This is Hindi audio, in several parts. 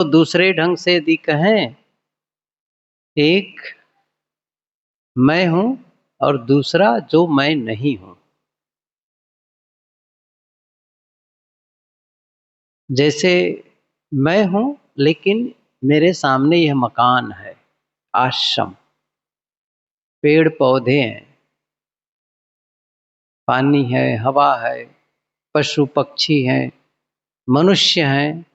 तो दूसरे ढंग से यदि कहें, एक मैं हूं और दूसरा जो मैं नहीं हूं। जैसे मैं हूं लेकिन मेरे सामने यह मकान है, आश्रम, पेड़ पौधे हैं, पानी है, हवा है, पशु पक्षी हैं, मनुष्य हैं,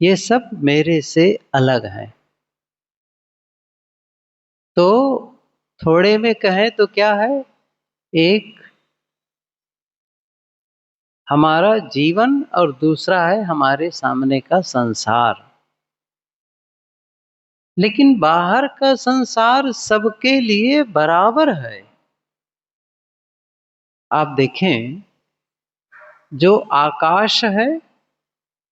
ये सब मेरे से अलग हैं। तो थोड़े में कहें तो क्या है, एक हमारा जीवन और दूसरा है हमारे सामने का संसार। लेकिन बाहर का संसार सबके लिए बराबर है। आप देखें, जो आकाश है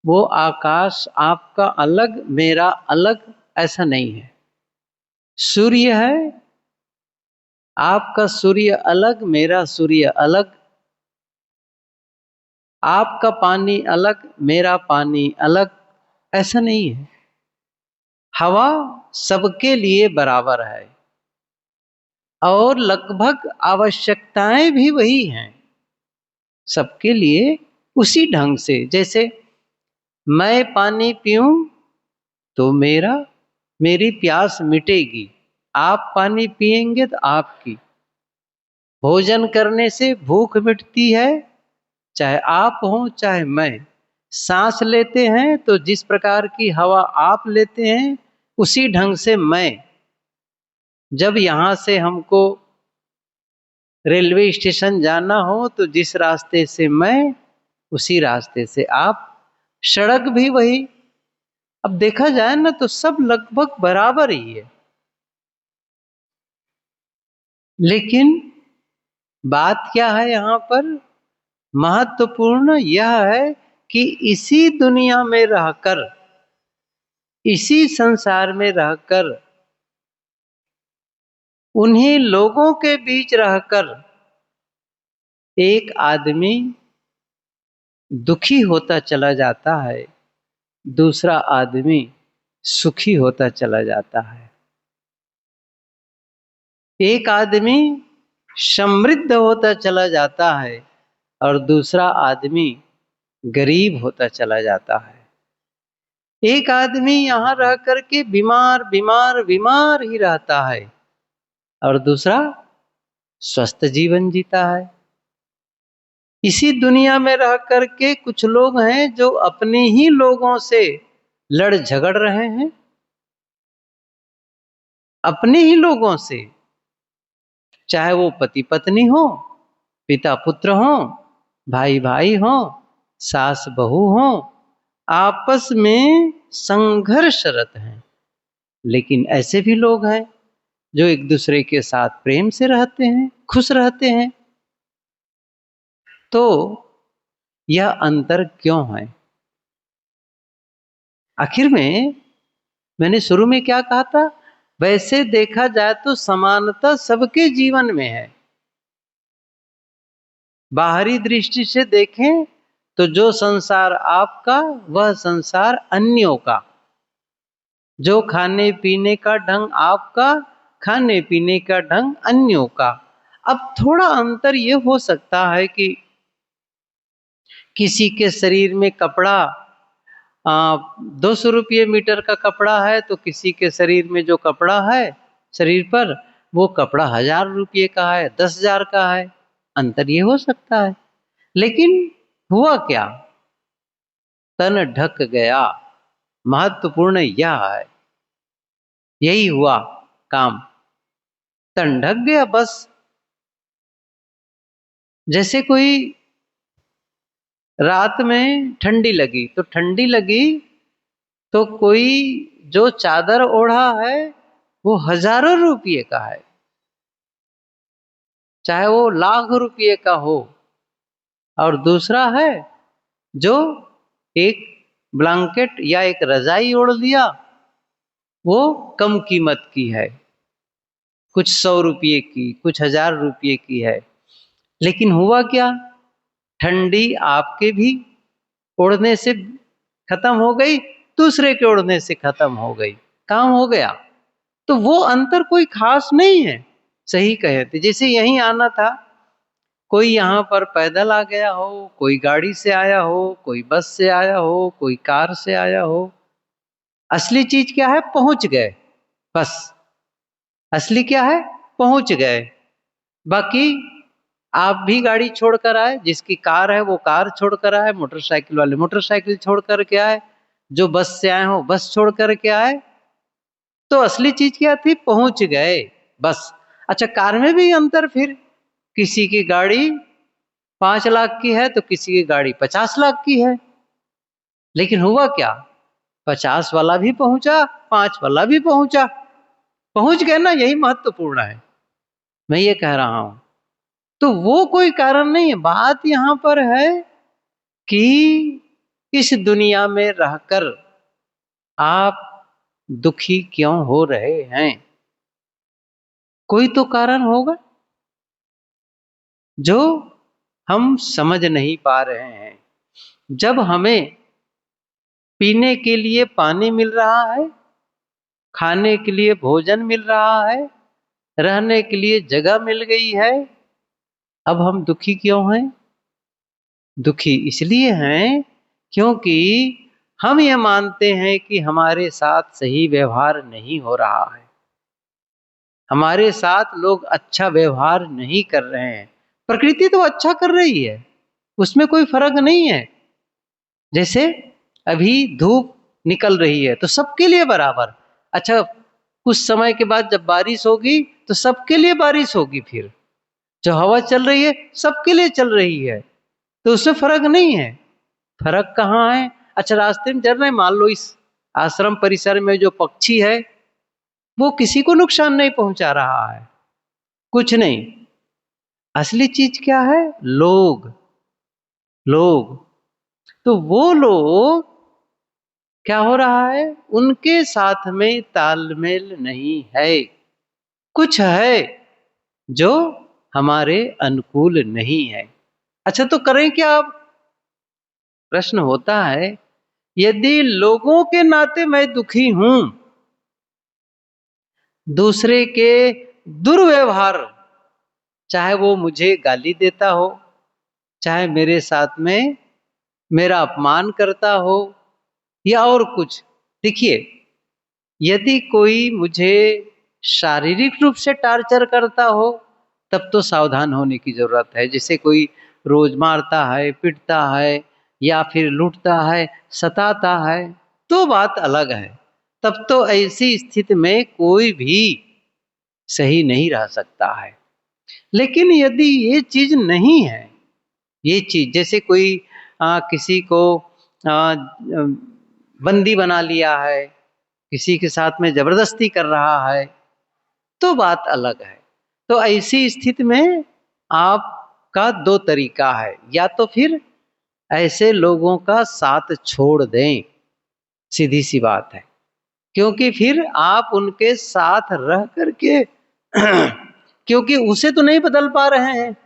वो आकाश आपका अलग मेरा अलग ऐसा नहीं है। सूर्य है, आपका सूर्य अलग मेरा सूर्य अलग, आपका पानी अलग मेरा पानी अलग, ऐसा नहीं है। हवा सबके लिए बराबर है और लगभग आवश्यकताएं भी वही हैं सबके लिए, उसी ढंग से। जैसे मैं पानी पीऊं तो मेरी प्यास मिटेगी, आप पानी पिएंगे तो आपकी। भोजन करने से भूख मिटती है, चाहे आप हो चाहे मैं। सांस लेते हैं तो जिस प्रकार की हवा आप लेते हैं उसी ढंग से मैं, जब यहाँ से हमको रेलवे स्टेशन जाना हो तो जिस रास्ते से मैं उसी रास्ते से आप, सड़क भी वही। अब देखा जाए ना तो सब लगभग बराबर ही है। लेकिन बात क्या है यहाँ पर, महत्वपूर्ण यह है कि इसी दुनिया में रहकर, इसी संसार में रहकर, उन्हीं लोगों के बीच रहकर एक आदमी दुखी होता चला जाता है, दूसरा आदमी सुखी होता चला जाता है। एक आदमी समृद्ध होता चला जाता है और दूसरा आदमी गरीब होता चला जाता है। एक आदमी यहाँ रह करके बीमार बीमार बीमार ही रहता है और दूसरा स्वस्थ जीवन जीता है। इसी दुनिया में रह करके कुछ लोग हैं जो अपने ही लोगों से लड़ झगड़ रहे हैं, अपने ही लोगों से, चाहे वो पति पत्नी हो, पिता पुत्र हो, भाई भाई हो, सास बहू हो, आपस में संघर्षरत हैं। लेकिन ऐसे भी लोग हैं जो एक दूसरे के साथ प्रेम से रहते हैं, खुश रहते हैं। तो यह अंतर क्यों है? आखिर में मैंने शुरू में क्या कहा था, वैसे देखा जाए तो समानता सबके जीवन में है। बाहरी दृष्टि से देखें तो जो संसार आपका वह संसार अन्यों का, जो खाने पीने का ढंग आपका, खाने पीने का ढंग अन्यों का। अब थोड़ा अंतर यह हो सकता है कि किसी के शरीर में कपड़ा 200 रुपये मीटर का कपड़ा है तो किसी के शरीर में जो कपड़ा है शरीर पर, वो कपड़ा 1000 रुपये का है, 10,000 का है। अंतर ये हो सकता है। लेकिन हुआ क्या, तन ढक गया। महत्वपूर्ण यह है, यही हुआ काम, तन ढक गया बस। जैसे कोई रात में ठंडी लगी तो ठंडी लगी, तो कोई जो चादर ओढ़ा है वो 1000 रुपये का है, चाहे वो लाख रुपये का हो। और दूसरा है जो एक ब्लैंकेट या एक रजाई ओढ़ लिया, वो कम कीमत की है, कुछ 100 रुपये की, कुछ 1000 रुपये की है। लेकिन हुआ क्या, ठंडी आपके भी ओढ़ने से खत्म हो गई दूसरे के उड़ने से खत्म हो गई, काम हो गया। तो वो अंतर कोई खास नहीं है। सही कहे थे, जैसे यहीं आना था, कोई यहाँ पर पैदल आ गया हो, कोई गाड़ी से आया हो, कोई बस से आया हो, कोई कार से आया हो, असली चीज क्या है? पहुंच गए, बस। असली क्या है? पहुंच गए। बाकी आप भी गाड़ी छोड़कर आए, जिसकी कार है वो कार छोड़कर आए, मोटरसाइकिल वाले मोटरसाइकिल छोड़ करके आए, जो बस से आए हो बस छोड़ करके आए। तो असली चीज क्या थी? पहुंच गए, बस। अच्छा, कार में भी अंतर फिर, किसी की गाड़ी 5 लाख की है तो किसी की गाड़ी 50 लाख की है। लेकिन हुआ क्या? 50 वाला भी पहुंचा, 5 वाला भी पहुंचा, पहुंच गए ना, यही महत्वपूर्ण है, मैं ये कह रहा हूं। तो वो कोई कारण नहीं है। बात यहां पर है कि इस दुनिया में रहकर आप दुखी क्यों हो रहे हैं? कोई तो कारण होगा जो हम समझ नहीं पा रहे हैं। जब हमें पीने के लिए पानी मिल रहा है, खाने के लिए भोजन मिल रहा है, रहने के लिए जगह मिल गई है, अब हम दुखी क्यों हैं? दुखी इसलिए हैं क्योंकि हम ये मानते हैं कि हमारे साथ सही व्यवहार नहीं हो रहा है, हमारे साथ लोग अच्छा व्यवहार नहीं कर रहे हैं। प्रकृति तो अच्छा कर रही है, उसमें कोई फर्क नहीं है। जैसे अभी धूप निकल रही है तो सबके लिए बराबर। अच्छा, कुछ समय के बाद जब बारिश होगी तो सबके लिए बारिश होगी, फिर जो हवा चल रही है सबके लिए चल रही है, तो उसमें फर्क नहीं है। फर्क कहाँ है? अच्छा, रास्ते में चल रहे हैं, मान लो इस आश्रम परिसर में जो पक्षी है वो किसी को नुकसान नहीं पहुंचा रहा है, कुछ नहीं। असली चीज क्या है? लोग। लोग, तो वो लोग क्या हो रहा है? उनके साथ में तालमेल नहीं है, कुछ है जो हमारे अनुकूल नहीं है। अच्छा, तो करें क्या अब? प्रश्न होता है, यदि लोगों के नाते मैं दुखी हूं, दूसरे के दुर्व्यवहार, चाहे वो मुझे गाली देता हो, चाहे मेरे साथ में मेरा अपमान करता हो या और कुछ। देखिए, यदि कोई मुझे शारीरिक रूप से टॉर्चर करता हो तब तो सावधान होने की जरूरत है। जैसे कोई रोज मारता है, पीटता है या फिर लूटता है, सताता है, तो बात अलग है। तब तो ऐसी स्थिति में कोई भी सही नहीं रह सकता है। लेकिन यदि ये चीज नहीं है, ये चीज जैसे कोई किसी को बंदी बना लिया है, किसी के साथ में जबरदस्ती कर रहा है, तो बात अलग है। तो ऐसी स्थिति में आपका दो तरीका है, या तो फिर ऐसे लोगों का साथ छोड़ दें, सीधी सी बात है। क्योंकि फिर आप उनके साथ रह करके क्योंकि उसे तो नहीं बदल पा रहे हैं,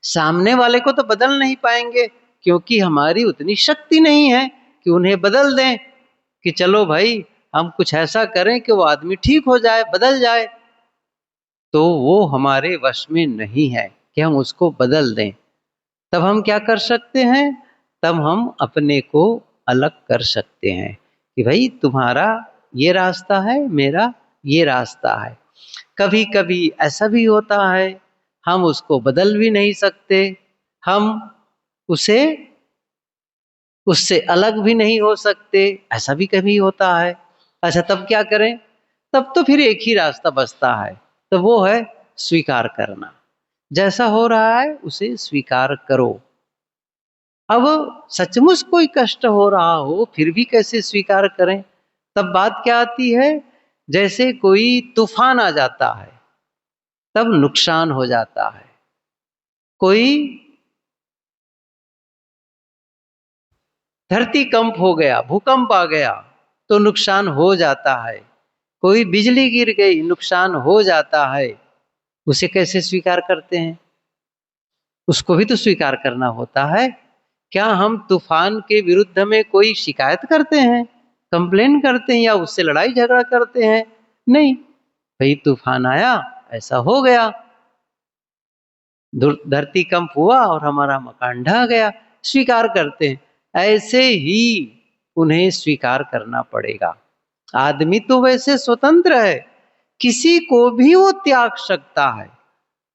सामने वाले को तो बदल नहीं पाएंगे, क्योंकि हमारी उतनी शक्ति नहीं है कि उन्हें बदल दें, कि चलो भाई हम कुछ ऐसा करें कि वो आदमी ठीक हो जाए, बदल जाए। तो वो हमारे वश में नहीं है कि हम उसको बदल दें। तब हम क्या कर सकते हैं? तब हम अपने को अलग कर सकते हैं कि भाई तुम्हारा ये रास्ता है, मेरा ये रास्ता है। कभी कभी ऐसा भी होता है, हम उसको बदल भी नहीं सकते, हम उसे उससे अलग भी नहीं हो सकते, ऐसा भी कभी होता है। अच्छा, तब क्या करें? तब तो फिर एक ही रास्ता बचता है, तो वो है स्वीकार करना। जैसा हो रहा है उसे स्वीकार करो। अब सचमुच कोई कष्ट हो रहा हो फिर भी कैसे स्वीकार करें? तब बात क्या आती है? जैसे कोई तूफान आ जाता है तब नुकसान हो जाता है, कोई धरती कंप हो गया, भूकंप आ गया तो नुकसान हो जाता है, कोई बिजली गिर गई नुकसान हो जाता है। उसे कैसे स्वीकार करते हैं? उसको भी तो स्वीकार करना होता है क्या हम तूफान के विरुद्ध में कोई शिकायत करते हैं, कंप्लेन करते हैं या उससे लड़ाई झगड़ा करते हैं? नहीं, भाई तूफान आया, ऐसा हो गया, धरती कंप हुआ और हमारा मकान ढह गया, स्वीकार करते हैं। ऐसे ही उन्हें स्वीकार करना पड़ेगा। आदमी तो वैसे स्वतंत्र है, किसी को भी वो त्याग सकता है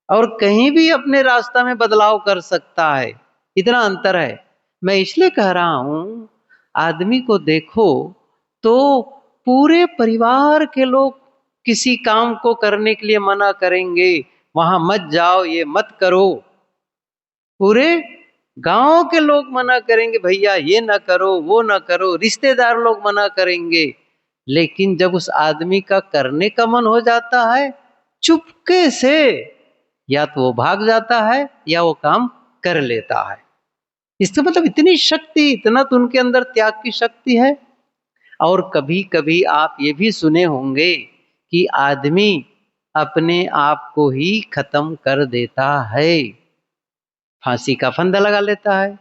और कहीं भी अपने रास्ता में बदलाव कर सकता है। इतना अंतर है। मैं इसलिए कह रहा हूं, आदमी को देखो तो पूरे परिवार के लोग किसी काम को करने के लिए मना करेंगे, वहां मत जाओ, ये मत करो। पूरे गांव के लोग मना करेंगे, भैया ये ना करो, वो ना करो, रिश्तेदार लोग मना करेंगे। लेकिन जब उस आदमी का करने का मन हो जाता है, चुपके से या तो वो भाग जाता है या वो काम कर लेता है। इसका मतलब इतनी शक्ति, इतना तो उनके अंदर त्याग की शक्ति है। और कभी कभी आप ये भी सुने होंगे कि आदमी अपने आप को ही खत्म कर देता है, फांसी का फंदा लगा लेता है,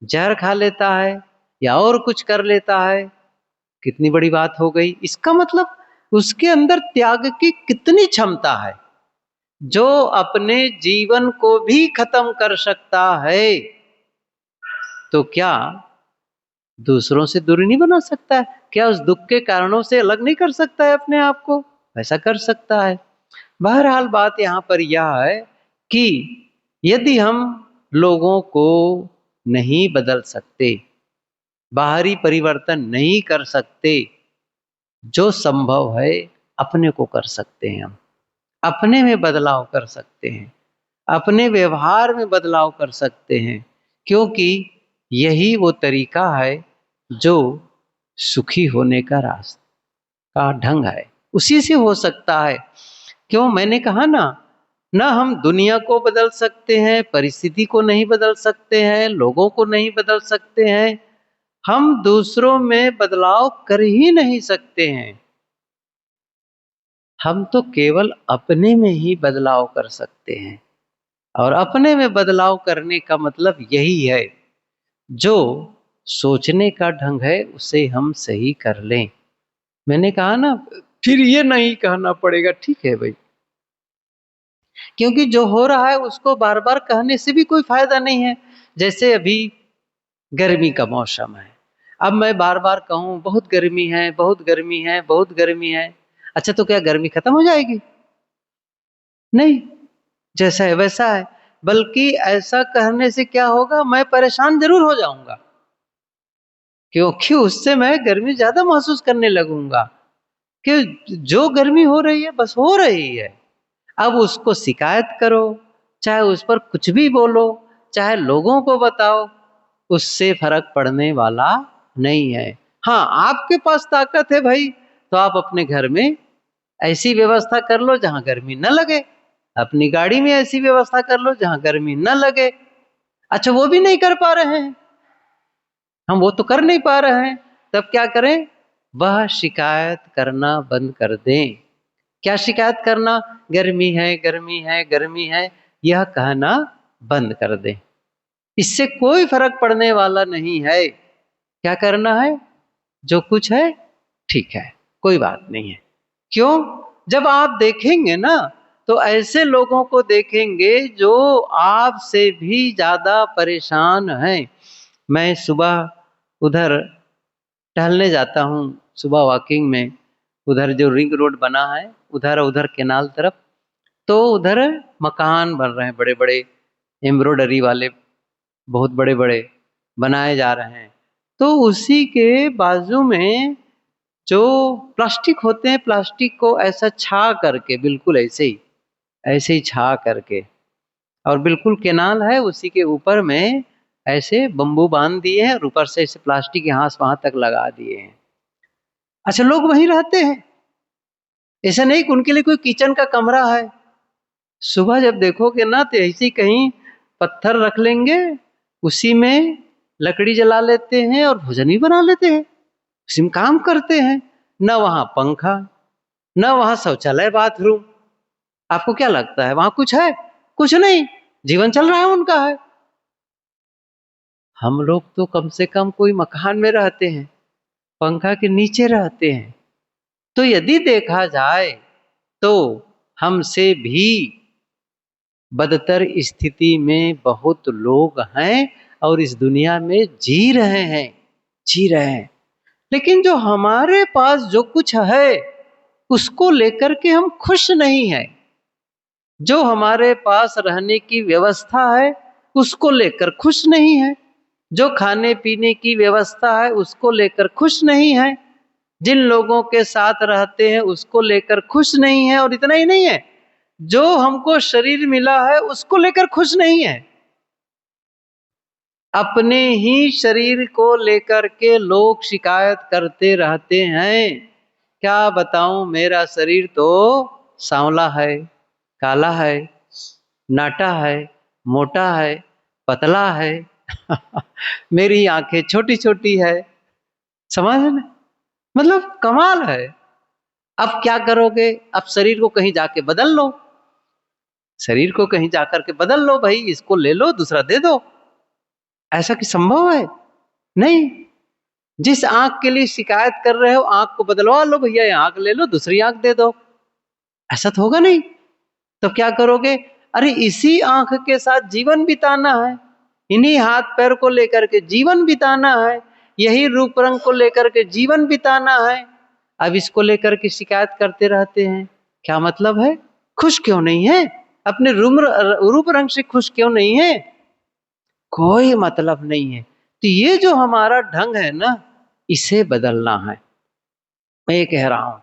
जहर खा लेता है या और कुछ कर लेता है। कितनी बड़ी बात हो गई। इसका मतलब उसके अंदर त्याग की कितनी क्षमता है, जो अपने जीवन को भी खत्म कर सकता है। तो क्या दूसरों से दूरी नहीं बना सकता है? क्या उस दुख के कारणों से अलग नहीं कर सकता है अपने आप को? ऐसा कर सकता है। बहरहाल बात यहाँ पर यह है कि यदि हम लोगों को नहीं बदल सकते, बाहरी परिवर्तन नहीं कर सकते, जो संभव है अपने को कर सकते हैं। हम अपने में बदलाव कर सकते हैं, अपने व्यवहार में बदलाव कर सकते हैं, क्योंकि यही वो तरीका है जो सुखी होने का रास्ता का ढंग है। उसी से हो सकता है। क्यों? मैंने कहा ना हम दुनिया को बदल सकते हैं, परिस्थिति को नहीं बदल सकते हैं, लोगों को नहीं बदल सकते हैं, हम दूसरों में बदलाव कर ही नहीं सकते हैं। हम तो केवल अपने में ही बदलाव कर सकते हैं। और अपने में बदलाव करने का मतलब यही है, जो सोचने का ढंग है उसे हम सही कर लें। मैंने कहा ना, फिर ये नहीं कहना पड़ेगा ठीक है भाई, क्योंकि जो हो रहा है उसको बार बार कहने से भी कोई फायदा नहीं है। जैसे अभी गर्मी का मौसम है, अब मैं बार बार कहूं बहुत गर्मी है, बहुत गर्मी है, बहुत गर्मी है, अच्छा तो क्या गर्मी खत्म हो जाएगी? नहीं, जैसा है वैसा है। बल्कि ऐसा कहने से क्या होगा, मैं परेशान जरूर हो जाऊंगा, क्योंकि उससे मैं गर्मी ज्यादा महसूस करने लगूंगा कि जो गर्मी हो रही है बस हो रही है। अब उसको शिकायत करो, चाहे उस पर कुछ भी बोलो, चाहे लोगों को बताओ, उससे फर्क पड़ने वाला नहीं है। हाँ, आपके पास ताकत है भाई, तो आप अपने घर में ऐसी व्यवस्था कर लो जहां गर्मी न लगे, अपनी गाड़ी में ऐसी व्यवस्था कर लो जहां गर्मी न लगे। अच्छा, वो भी नहीं कर पा रहे हैं, हम वो तो कर नहीं पा रहे हैं, तब क्या करें? वह शिकायत करना बंद कर दें। क्या शिकायत करना? गर्मी है, गर्मी है, गर्मी है, यह कहना बंद कर दें। इससे कोई फर्क पड़ने वाला नहीं है। क्या करना है? जो कुछ है ठीक है, कोई बात नहीं है। क्यों? जब आप देखेंगे ना, तो ऐसे लोगों को देखेंगे जो आपसे भी ज्यादा परेशान हैं। मैं सुबह उधर टहलने जाता हूँ, सुबह वॉकिंग में, उधर जो रिंग रोड बना है उधर केनाल तरफ, तो उधर मकान बन रहे हैं बड़े बड़े, एम्ब्रॉयडरी वाले, बहुत बड़े बड़े बनाए जा रहे हैं। तो उसी के बाजू में जो प्लास्टिक होते हैं, प्लास्टिक को ऐसा छा करके, बिल्कुल ऐसे ही छा करके, और बिल्कुल केनाल है, उसी के ऊपर में ऐसे बम्बू बांध दिए हैं और ऊपर से ऐसे प्लास्टिक यहाँ से वहां तक लगा दिए हैं। अच्छा, लोग वहीं रहते हैं, ऐसा नहीं कि उनके लिए कोई किचन का कमरा है। सुबह जब देखोगे ना, तो ऐसे ही कहीं पत्थर रख लेंगे, उसी में लकड़ी जला लेते हैं और भोजन भी बना लेते हैं, उसी में काम करते हैं। न वहां पंखा, न वहां शौचालय, बाथरूम। आपको क्या लगता है वहां कुछ है? कुछ नहीं, जीवन चल रहा है उनका है। हम लोग तो कम से कम कोई मकान में रहते हैं, पंखा के नीचे रहते हैं। तो यदि देखा जाए तो हमसे भी बदतर स्थिति में बहुत लोग हैं और इस दुनिया में जी रहे हैं। लेकिन जो हमारे पास जो कुछ है उसको लेकर के हम खुश नहीं हैं। जो हमारे पास रहने की व्यवस्था है उसको लेकर खुश नहीं है। जो खाने पीने की व्यवस्था है उसको लेकर खुश नहीं है। जिन लोगों के साथ रहते हैं उसको लेकर खुश नहीं है। और इतना ही नहीं है, जो हमको शरीर मिला है उसको लेकर खुश नहीं है। अपने ही शरीर को लेकर के लोग शिकायत करते रहते हैं। क्या बताऊं, मेरा शरीर तो सांवला है, काला है, नाटा है, मोटा है, पतला है मेरी आंखें छोटी छोटी है। समझ में, मतलब कमाल है। अब क्या करोगे? अब शरीर को कहीं जाके बदल लो, शरीर को कहीं जाकर के बदल लो भाई, इसको ले लो, दूसरा दे दो। ऐसा कि संभव है? नहीं। जिस आंख के लिए शिकायत कर रहे हो, आंख को बदलवा लो भैया, ये आंख ले लो, दूसरी आंख दे दो। ऐसा तो होगा नहीं। तो क्या करोगे? अरे इसी आंख के साथ जीवन बिताना है, इन्हीं हाथ पैर को लेकर के जीवन बिताना है, यही रूप रंग को लेकर के जीवन बिताना है। अब इसको लेकर के शिकायत करते रहते हैं। क्या मतलब है? खुश क्यों नहीं है? अपने रूप रंग से खुश क्यों नहीं है? कोई मतलब नहीं है। तो ये जो हमारा ढंग है ना, इसे बदलना है। मैं ये कह रहा हूं,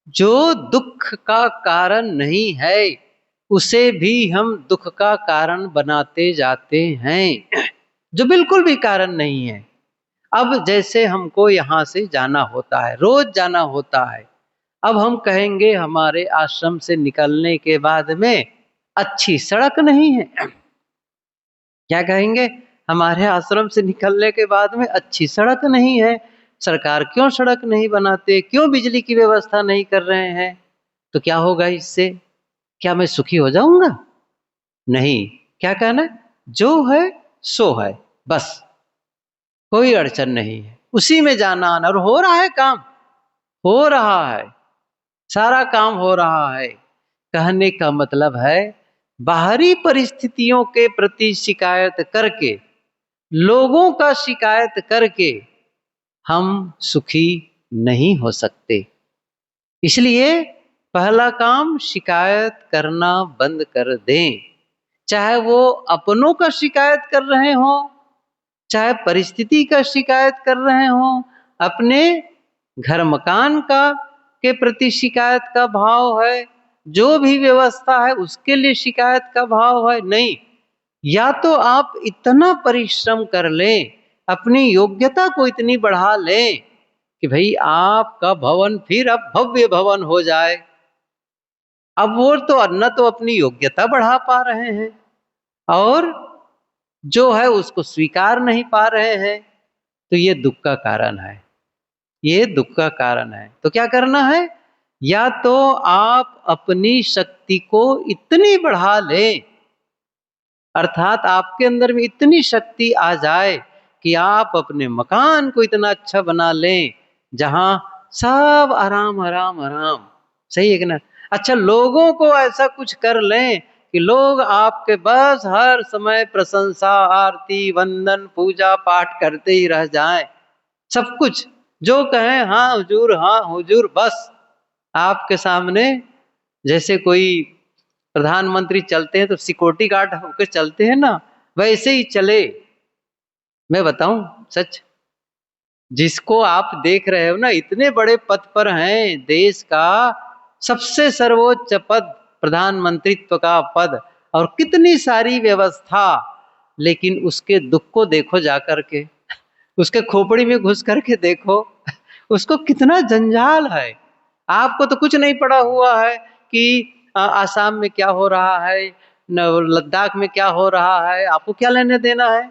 जो दुख का कारण नहीं है उसे भी हम दुख का कारण बनाते जाते हैं, जो बिल्कुल भी कारण नहीं है। अब जैसे हमको यहाँ से जाना होता है, रोज जाना होता है। अब हम कहेंगे हमारे आश्रम से निकलने के बाद में अच्छी सड़क नहीं है। क्या कहेंगे? हमारे आश्रम से निकलने के बाद में अच्छी सड़क नहीं है। सरकार क्यों सड़क नहीं बनाते, क्यों बिजली की व्यवस्था नहीं कर रहे हैं? तो क्या होगा इससे? क्या मैं सुखी हो जाऊंगा? नहीं। क्या कहना? जो है सो है, बस कोई अड़चन नहीं है, उसी में जाना आना। और हो रहा है काम, हो रहा है, सारा काम हो रहा है। कहने का मतलब है, बाहरी परिस्थितियों के प्रति शिकायत करके, लोगों का शिकायत करके हम सुखी नहीं हो सकते। इसलिए पहला काम, शिकायत करना बंद कर दें। चाहे वो अपनों का शिकायत कर रहे हो, चाहे परिस्थिति का शिकायत कर रहे हो, अपने घर मकान का के प्रति शिकायत का भाव है, जो भी व्यवस्था है उसके लिए शिकायत का भाव है। नहीं, या तो आप इतना परिश्रम कर लें, अपनी योग्यता को इतनी बढ़ा लें कि भाई आपका भवन फिर अब भव्य भवन हो जाए। अब वो तो न तो अपनी योग्यता बढ़ा पा रहे हैं और जो है उसको स्वीकार नहीं पा रहे हैं। तो ये दुख का कारण है, ये दुख का कारण है। तो क्या करना है? या तो आप अपनी शक्ति को इतनी बढ़ा लें, अर्थात आपके अंदर में इतनी शक्ति आ जाए कि आप अपने मकान को इतना अच्छा बना लें जहां सब आराम आराम आराम। सही है कि ना? अच्छा, लोगों को ऐसा कुछ कर लें कि लोग आपके बस हर समय प्रशंसा, आरती, वंदन, पूजा पाठ करते ही रह जाएं। सब कुछ जो कहें हाँ हुजूर, बस आपके सामने जैसे कोई प्रधानमंत्री चलते हैं तो सिक्योरिटी गार्ड होकर चलते हैं ना, वैसे ही चले। मैं बताऊं सच, जिसको आप देख रहे हो ना, इतने बड़े पद पर हैं, देश का सबसे सर्वोच्च पद, प्रधानमंत्रित्व का पद, और कितनी सारी व्यवस्था, लेकिन उसके दुख को देखो जाकर के, उसके खोपड़ी में घुस करके देखो, उसको कितना जंजाल है। आपको तो कुछ नहीं पड़ा हुआ है कि आसाम में क्या हो रहा है, लद्दाख में क्या हो रहा है, आपको क्या लेने देना है?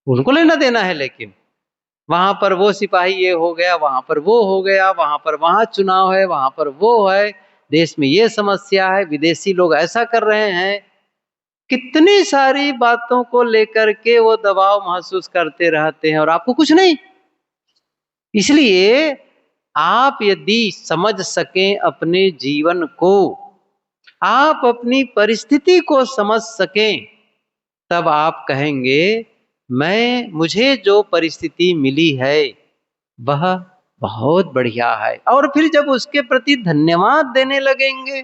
उनको लेना देना है। लेकिन वहां पर वो सिपाही ये हो गया, वहां पर वो हो गया, वहां पर वहां चुनाव है, वहां पर वो है, देश में ये समस्या है, विदेशी लोग ऐसा कर रहे हैं। कितनी सारी बातों को लेकर के वो दबाव महसूस करते रहते हैं और आपको कुछ नहीं। इसलिए आप यदि समझ सकें अपने जीवन को, आप अपनी परिस्थिति को समझ सकें, तब आप कहेंगे मुझे जो परिस्थिति मिली है वह बहुत बढ़िया है। और फिर जब उसके प्रति धन्यवाद देने लगेंगे,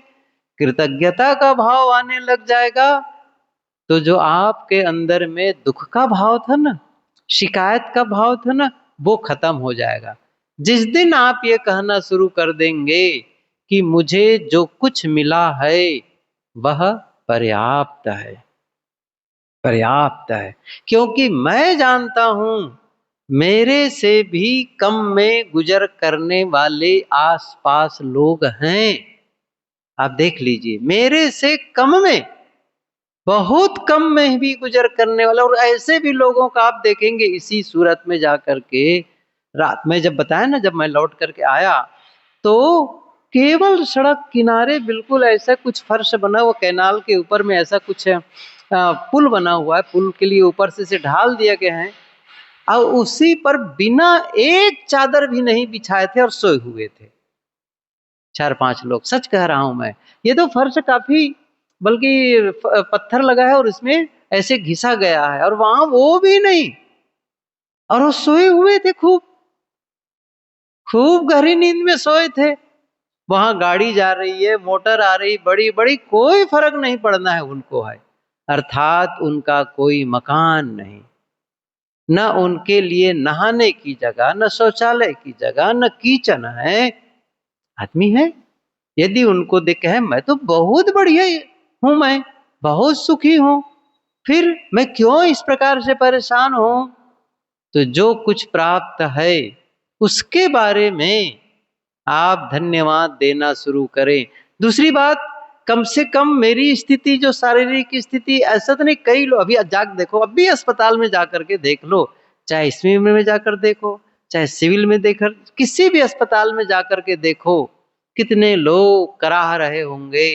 कृतज्ञता का भाव आने लग जाएगा, तो जो आपके अंदर में दुख का भाव था ना, शिकायत का भाव था ना, वो खत्म हो जाएगा। जिस दिन आप ये कहना शुरू कर देंगे कि मुझे जो कुछ मिला है वह पर्याप्त है, पर्याप्त है, क्योंकि मैं जानता हूं मेरे से भी कम में गुजर करने वाले आसपास लोग हैं। आप देख लीजिए, मेरे से कम में, बहुत कम में भी गुजर करने वाला, और ऐसे भी लोगों का आप देखेंगे इसी सूरत में जाकर के। रात में जब बताया ना, जब मैं लौट करके आया तो केवल सड़क किनारे बिल्कुल ऐसा कुछ फर्श बना, वो कैनाल के ऊपर में ऐसा कुछ पुल बना हुआ है, पुल के लिए ऊपर से ढाल दिया गया है, और उसी पर बिना एक चादर भी नहीं बिछाए थे और सोए हुए थे 4-5 लोग। सच कह रहा हूं मैं। ये तो फर्श काफी, बल्कि पत्थर लगा है और इसमें ऐसे घिसा गया है, और वहां वो भी नहीं, और वो सोए हुए थे, खूब खूब गहरी नींद में सोए थे। वहां गाड़ी जा रही है, मोटर आ रही, बड़ी बड़ी, कोई फर्क नहीं पड़ना है उनको है। अर्थात उनका कोई मकान नहीं, न उनके लिए नहाने की जगह, न शौचालय की जगह, न किचन है। आदमी है, यदि उनको देखे है मैं तो बहुत बढ़िया हूं, मैं बहुत सुखी हूं, फिर मैं क्यों इस प्रकार से परेशान हूं? तो जो कुछ प्राप्त है उसके बारे में आप धन्यवाद देना शुरू करें। दूसरी बात, कम से कम मेरी स्थिति, जो शारीरिक स्थिति, ऐसा तो नहीं, कई लोग अभी जाकर देखो, अभी अस्पताल में जाकर के देख लो, चाहे इसमें में जाकर देखो, चाहे सिविल में देखकर, किसी भी अस्पताल में जाकर के देखो, कितने लोग कराह रहे होंगे।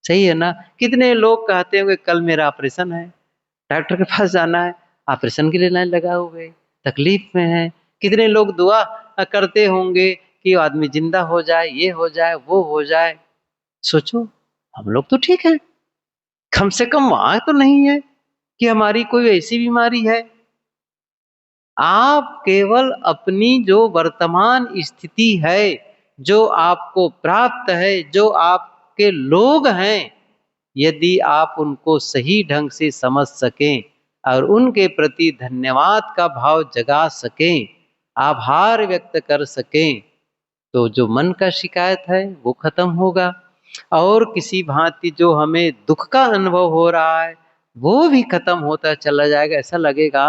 सही है ना? कितने लोग कहते होंगे कल मेरा ऑपरेशन है, डॉक्टर के पास जाना है, ऑपरेशन के लिए लाइन लगा हुए, तकलीफ में है। कितने लोग दुआ करते होंगे कि आदमी जिंदा हो जाए, ये हो जाए, वो हो जाए। सोचो, हम लोग तो ठीक है, कम से कम वहां तो नहीं है कि हमारी कोई ऐसी बीमारी है। आप केवल अपनी जो वर्तमान स्थिति है, जो आपको प्राप्त है, जो आपके लोग हैं, यदि आप उनको सही ढंग से समझ सकें और उनके प्रति धन्यवाद का भाव जगा सकें, आभार व्यक्त कर सकें, तो जो मन का शिकायत है वो खत्म होगा, और किसी भांति जो हमें दुख का अनुभव हो रहा है वो भी खत्म होता चला जाएगा। ऐसा लगेगा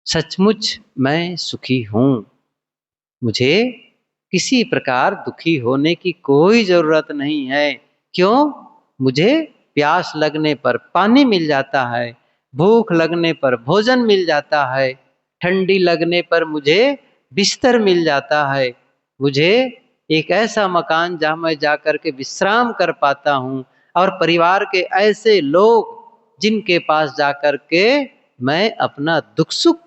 सचमुच मैं सुखी हूं, मुझे किसी प्रकार दुखी होने की कोई जरूरत नहीं है। क्यों? मुझे प्यास लगने पर पानी मिल जाता है, भूख लगने पर भोजन मिल जाता है, ठंडी लगने पर मुझे बिस्तर मिल जाता है, मुझे एक ऐसा मकान जहां मैं जाकर के विश्राम कर पाता हूं, और परिवार के ऐसे लोग जिनके पास जाकर के मैं अपना दुख सुख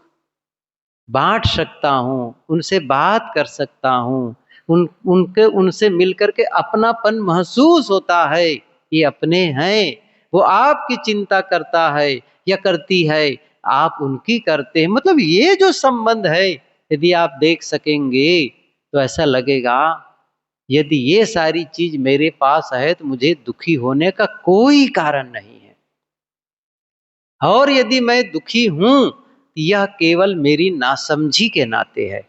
बांट सकता हूँ, उनसे बात कर सकता हूँ, उनसे मिलकर के अपनापन महसूस होता है, ये अपने हैं। वो आपकी चिंता करता है या करती है, आप उनकी करते हैं। मतलब ये जो संबंध है, यदि आप देख सकेंगे तो ऐसा लगेगा यदि ये सारी चीज मेरे पास है तो मुझे दुखी होने का कोई कारण नहीं है, और यदि मैं दुखी हूं यह केवल मेरी नासमझी के नाते है।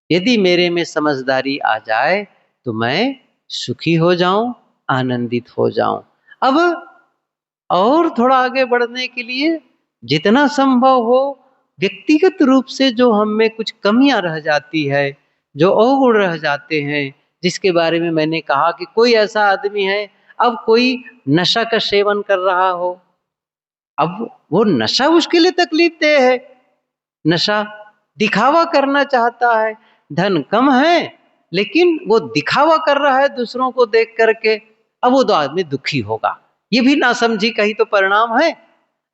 यदि मेरे में समझदारी आ जाए तो मैं सुखी हो जाऊं, आनंदित हो जाऊं। अब और थोड़ा आगे बढ़ने के लिए जितना संभव हो, व्यक्तिगत रूप से जो हम में कुछ कमियां रह जाती है, जो अवगुण रह जाते हैं, जिसके बारे में मैंने कहा कि कोई ऐसा आदमी है, अब कोई नशा का सेवन कर रहा हो, अब वो नशा उसके लिए तकलीफ देह है, नशा दिखावा करना चाहता है, धन कम है लेकिन वो दिखावा कर रहा है दूसरों को देख करके, अब वो तो आदमी दुखी होगा। ये भी नासमझी का ही तो परिणाम है।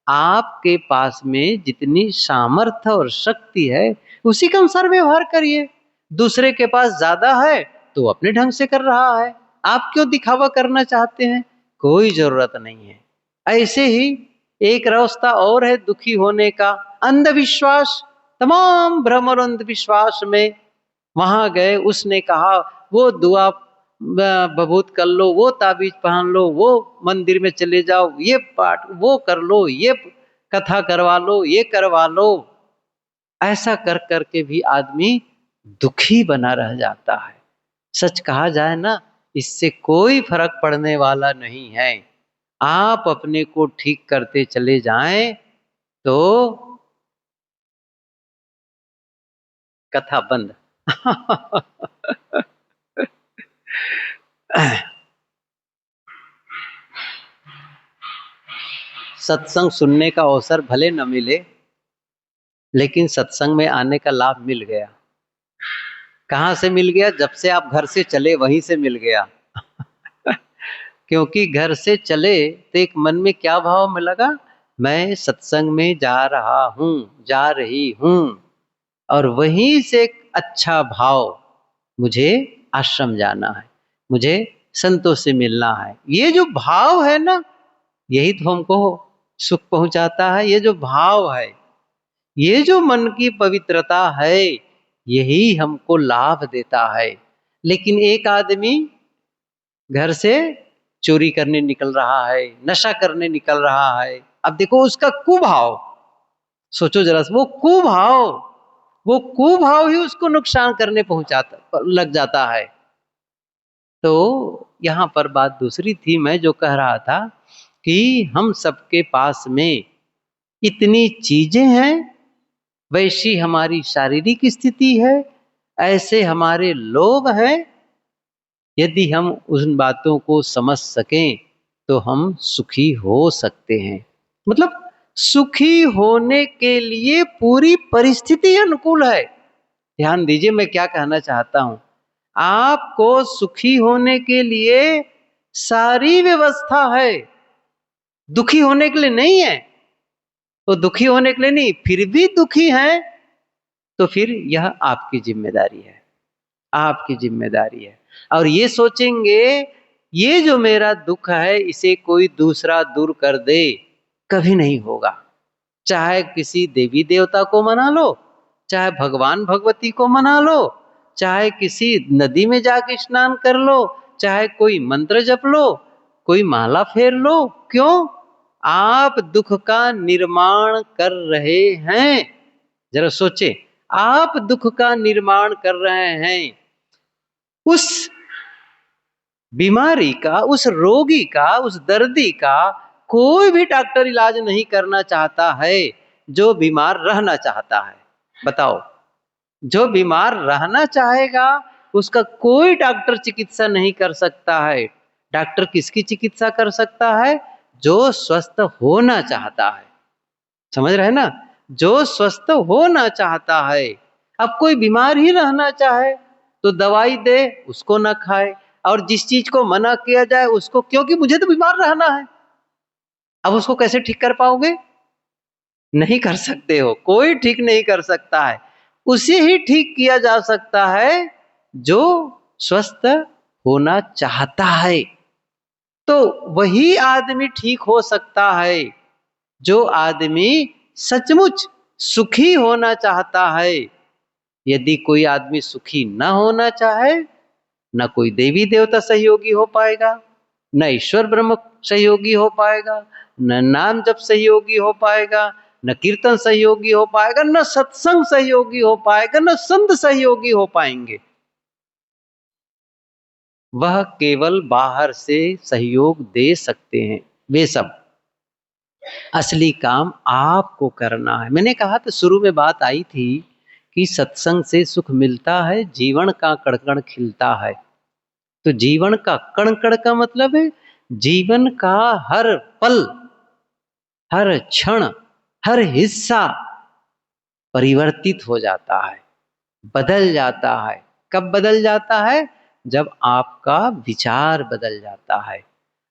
आपके पास में जितनी सामर्थ्य और शक्ति है उसी के अनुसार व्यवहार करिए। दूसरे के पास ज्यादा है तो अपने ढंग से कर रहा है, आप क्यों दिखावा करना चाहते हैं? कोई जरूरत नहीं है। ऐसे ही एक रास्ता और है दुखी होने का, अंधविश्वास। तमाम भ्रम और अंधविश्वास में वहां गए, उसने कहा वो दुआ बबूत कर लो, वो ताबीज पहन लो, वो मंदिर में चले जाओ, ये पाठ वो कर लो, ये कथा करवा लो, ये करवा लो। ऐसा कर करके भी आदमी दुखी बना रह जाता है। सच कहा जाए ना, इससे कोई फर्क पड़ने वाला नहीं है। आप अपने को ठीक करते चले जाएं तो कथा बंद। सत्संग सुनने का अवसर भले न मिले, लेकिन सत्संग में आने का लाभ मिल गया। कहां से मिल गया? जब से आप घर से चले वहीं से मिल गया। क्योंकि घर से चले तो एक मन में क्या भाव में लगा, मैं सत्संग में जा रहा हूं, जा रही हूं, और वहीं से एक अच्छा भाव, मुझे आश्रम जाना है, मुझे संतों से मिलना है। ये जो भाव है ना, यही तो हमको सुख पहुंचाता है। ये जो भाव है, ये जो मन की पवित्रता है, यही हमको लाभ देता है। लेकिन एक आदमी घर से चोरी करने निकल रहा है, नशा करने निकल रहा है, अब देखो उसका कुभाव, सोचो जरा, वो कुभाव ही उसको नुकसान करने पहुंचाता लग जाता है। तो यहां पर बात दूसरी थी, मैं जो कह रहा था कि हम सबके पास में इतनी चीजें हैं, वैसी हमारी शारीरिक स्थिति है, ऐसे हमारे लोग हैं। यदि हम उन बातों को समझ सकें तो हम सुखी हो सकते हैं। मतलब सुखी होने के लिए पूरी परिस्थिति अनुकूल है। ध्यान दीजिए मैं क्या कहना चाहता हूं। आपको सुखी होने के लिए सारी व्यवस्था है, दुखी होने के लिए नहीं है। तो दुखी होने के लिए नहीं, फिर भी दुखी हैं, तो फिर यह आपकी जिम्मेदारी है, आपकी जिम्मेदारी है। और ये सोचेंगे ये जो मेरा दुख है इसे कोई दूसरा दूर कर दे, कभी नहीं होगा। चाहे किसी देवी देवता को मना लो, चाहे भगवान भगवती को मना लो, चाहे किसी नदी में जाके स्नान कर लो, चाहे कोई मंत्र जप लो, कोई माला फेर लो, क्यों? आप दुख का निर्माण कर रहे हैं। जरा सोचे, आप दुख का निर्माण कर रहे हैं। उस बीमारी का, उस रोगी का, उस दर्दी का कोई भी डॉक्टर इलाज नहीं करना चाहता है जो बीमार रहना चाहता है। बताओ, जो बीमार रहना चाहेगा उसका कोई डॉक्टर चिकित्सा नहीं कर सकता है। डॉक्टर किसकी चिकित्सा कर सकता है? जो स्वस्थ होना चाहता है। समझ रहे ना? जो स्वस्थ होना चाहता है। अब कोई बीमार ही रहना चाहे तो दवाई दे, उसको ना खाए, और जिस चीज को मना किया जाए उसको, क्योंकि मुझे तो बीमार रहना है। अब उसको कैसे ठीक कर पाओगे? नहीं कर सकते हो, कोई ठीक नहीं कर सकता है। उसे ही ठीक किया जा सकता है जो स्वस्थ होना चाहता है। तो वही आदमी ठीक हो सकता है जो आदमी सचमुच सुखी होना चाहता है। यदि कोई आदमी सुखी न होना चाहे, न कोई देवी देवता सहयोगी हो पाएगा, न ईश्वर ब्रह्म सहयोगी हो पाएगा, न नाम जप सहयोगी हो पाएगा, न कीर्तन सहयोगी हो पाएगा, न सत्संग सहयोगी हो पाएगा, न संत सहयोगी हो पाएंगे। वह केवल बाहर से सहयोग दे सकते हैं। वे सब असली काम आपको करना है। मैंने कहा था, शुरू में बात आई थी कि सत्संग से सुख मिलता है, जीवन का कण कण खिलता है। तो जीवन का कण कण का मतलब है जीवन का हर पल, हर क्षण, हर हिस्सा परिवर्तित हो जाता है, बदल जाता है। कब बदल जाता है? जब आपका विचार बदल जाता है,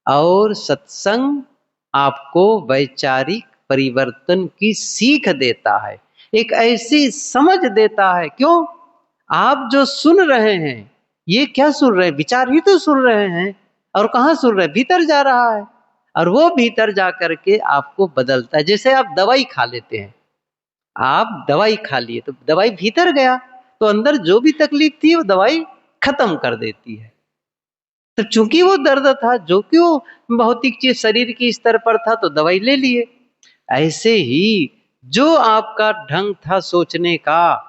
और सत्संग आपको वैचारिक परिवर्तन की सीख देता है, एक ऐसी समझ देता है। क्यों? आप जो सुन रहे हैं, ये क्या सुन रहे हैं? विचार ही तो सुन रहे हैं। और कहाँ सुन रहे हैं? भीतर जा रहा है, और वो भीतर जा करके आपको बदलता है। जैसे आप दवाई खा लेते हैं, आप दवाई खा लिए तो दवाई भीतर गया, तो अंदर जो भी तकलीफ थी वो दवाई खत्म कर देती है। तो चूंकि वो दर्द था, जो कि वो भौतिक चीज शरीर की स्तर पर था, तो दवाई ले लिए। ऐसे ही जो आपका ढंग था सोचने का,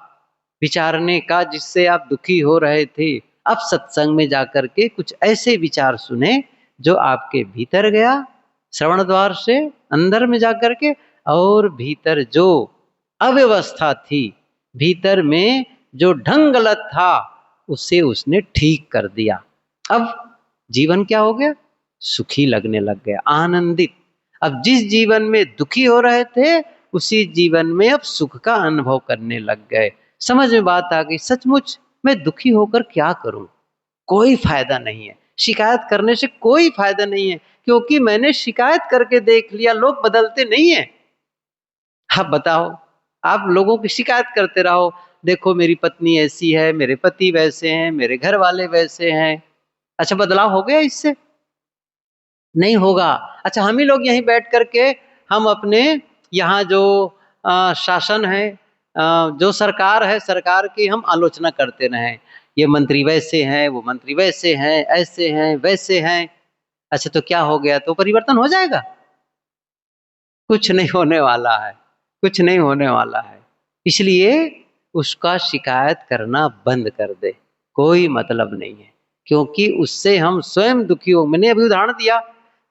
विचारने का, जिससे आप दुखी हो रहे थे, अब सत्संग में जाकर के कुछ ऐसे विचार सुने जो आपके भीतर गया, श्रवण द्वार से अंदर में जाकर के, और भीतर जो अव्यवस्था थी, भीतर में जो ढंग गलत था, उसे उसने ठीक कर दिया। अब जीवन क्या हो गया? सुखी लगने लग गया, आनंदित। अब जिस जीवन में दुखी हो रहे थे, उसी जीवन में अब सुख का अनुभव करने लग गए। समझ में बात आ गई, सचमुच मैं दुखी होकर क्या करूं? कोई फायदा नहीं है, शिकायत करने से कोई फायदा नहीं है, क्योंकि मैंने शिकायत करके देख लिया, लोग बदलते नहीं है। आप बताओ, आप लोगों की शिकायत करते रहो, देखो मेरी पत्नी ऐसी है, मेरे पति वैसे हैं, मेरे घर वाले वैसे हैं। अच्छा, बदलाव हो गया इससे? नहीं होगा। अच्छा, हम ही लोग यहीं बैठ करके हम अपने यहाँ जो शासन है, जो सरकार है, सरकार की हम आलोचना करते रहें, ये मंत्री वैसे हैं, वो मंत्री वैसे हैं, ऐसे हैं, वैसे हैं। अच्छा, तो क्या हो गया? तो परिवर्तन हो जाएगा? कुछ नहीं होने वाला है, कुछ नहीं होने वाला है। इसलिए उसका शिकायत करना बंद कर दे, कोई मतलब नहीं है, क्योंकि उससे हम स्वयं दुखी हो। मैंने अभी उदाहरण दिया,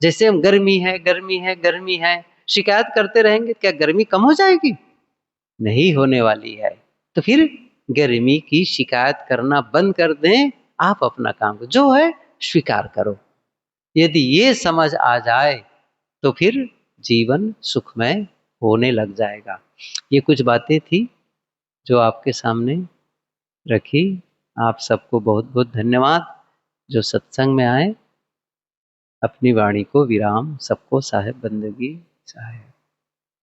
जैसे हम गर्मी है, गर्मी है, गर्मी है, शिकायत करते रहेंगे, क्या गर्मी कम हो जाएगी? नहीं होने वाली है। तो फिर गर्मी की शिकायत करना बंद कर दें, आप अपना काम जो है स्वीकार करो। यदि ये समझ आ जाए, तो फिर जीवन सुखमय होने लग जाएगा। ये कुछ बातें थी जो आपके सामने रखी। आप सबको बहुत बहुत धन्यवाद जो सत्संग में आए। अपनी वाणी को विराम। सबको साहेब बंदगी साहेब।